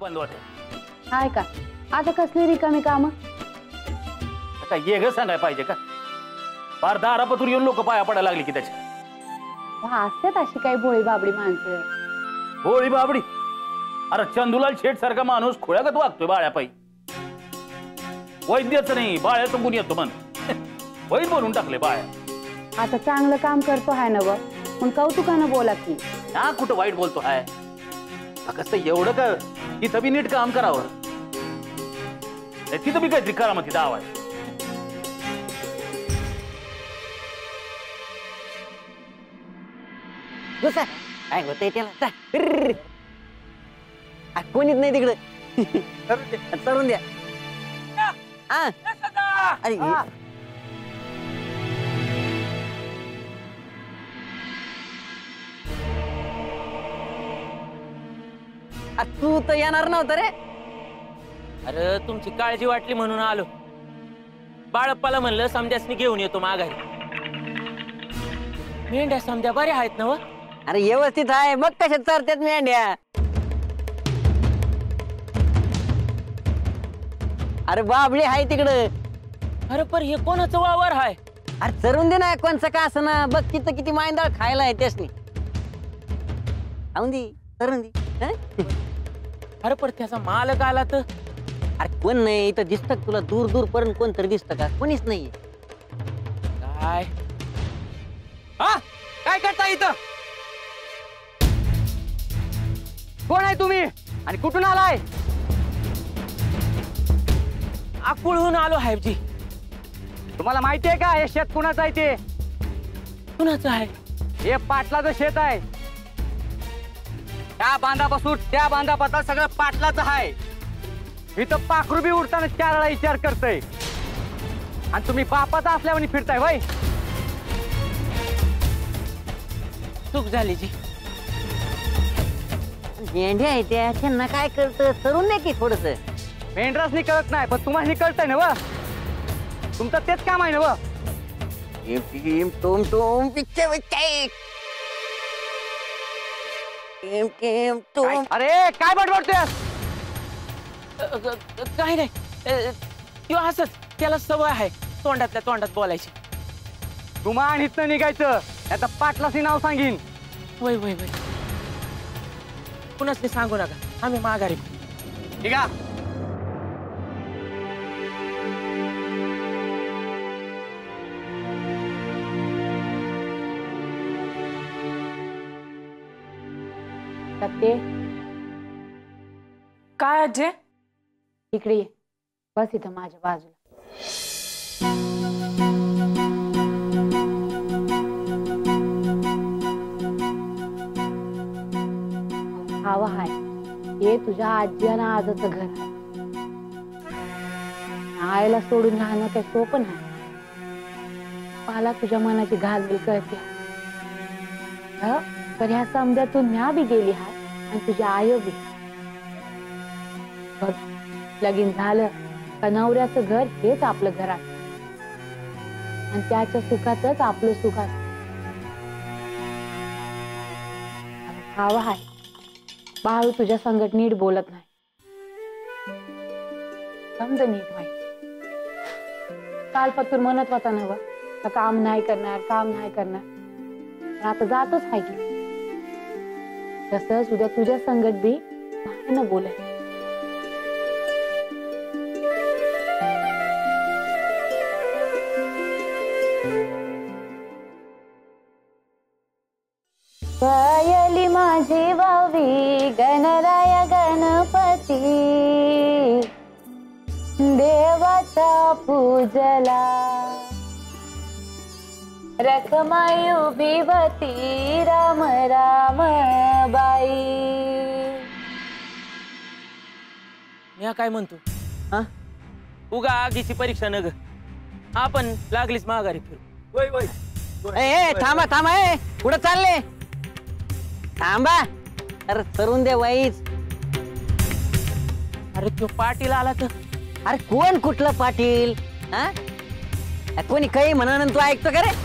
बंद होते. हाय का आता कसली रिकामी काम? काय येग सांगाय पाहिजे का? फार दारापतूर येऊन लोक पाया पडायला लागली की त्याच्या. असतात अशी काही भोळी बाबडी माणसं. भोळी बाबडी? अरे चंदूलाल शेठ सारखा माणूस खोळ्यागत वागतोय बाळ्यापायी. वैद्यच नाही बाळ्याचं गुण येतो मन. वैद बोलून टाकले बाळ्या. आता चांगलं काम करतो हाय ना, पण कौतुकानं बोला की. ना कुठं वाईट बोलतो हाय? कसं एवढं का तिथं बी नीट काम करावं. तिथं बी काहीतरी करा मग तिथं आवाज. काय होतंय त्याला? कोणीच नाही तिकडं. चढून द्या. तू तर येणार नव्हतं रे. अरे तुमची काळजी वाटली म्हणून आलो. बाळप्पाला म्हणलं समद्यासनी घेऊन येतो माघारी. मेंढ्या समद्या बऱ्या आहेत ना व? अरे व्यवस्थित आहे. मग कशा चरत्यात मेंढ्या? अरे बाबळी आहे तिकडं. अरे पर हे कोणाचं वावर हाय? अरे चरून दे ना कोणचं का असं ना. बघ तिथं किती मांदाळ खायला आहे त्यासनी. खाऊन दे चरून दे. अरे पर त्याचा मालक आला तर? अरे कोण नाही इथं दिसत तुला? दूर दूर पर्यंत कोणतरी दिसत का? कोणीच नाहीये. काय काय करता इथं? कोण आहे तुम्ही आणि कुठून आलाय? अकुळहून आलो साहेबजी. तुम्हाला माहितीये का हे शेत कुणाचं आहे ते? कुणाचं आहे? हे पाटलाचं शेत आहे. त्या बांधापासून त्या बांधापर्यंत सगळं पाटलाचं आहे. इथं पाखरू बी उडताना चार वेळा विचार करतय आणि तुम्ही बापाचा असल्यावर फिरताय वय. चूक झाली जी. मेंढ्या आहे त्या त्यांना काय करतं? चरून नाही की थोडस. मेंढरासनी कळत नाही पण तुम्हाला कळतंय ना व. तुमचं तेच काम आहे ना व. अरे काय बडबडतोय? काही नाही. किंवा असंच त्याला सवय आहे तोंडातल्या तोंडात बोलायची. तुम्हाला इथनं निघायचं आता पाटलाची नाव सांगीन. वय वय वय कुणाच सांगू नका. आम्ही माघारी. ठीक आहे. सत्ये काय अजय? इकडे ये. बस इथं माझ्या बाजूला. हवा हाय हे तुझ्या आजी आणि आजचं घर आहे. आईला सोडून राहणं काही सोपं नाही. मला तुझ्या मनाची घालमेल कळते. तर ह्या समद्यातून म्या बी गेली हाय आणि तुझी आई बी. बघ लगीन झालं का नवऱ्याचं घर हेच आपलं घर असतं आणि त्याच्या सुखातच आपलं सुख असतं. हवा हाय बाळू तुझ्या संगत नीट बोलत नाही. समज नीट व्हाय. काल पतूर म्हणत होता ना व काम नाही करणार काम नाही करणार. आता जातच आहे की. तसंच उद्या तुझ्या संगत बी न बोले. पायली माझी वावी गणराया गणपती देवाचा पूजला. रखमाई उभी वती राम राम बाई. मी काय म्हणतो? हा उगा आगीची परीक्षा न ग. आपण लागलीच माघारी फिरू. वय वय थांबा थांबा. कुठं चालले? थांबा. अरे चरून दे वाईच. अरे तो पाटील आला तर? अरे कोण कुठलं पाटील? हा कोणी काही म्हणा तू ऐकतो का रे?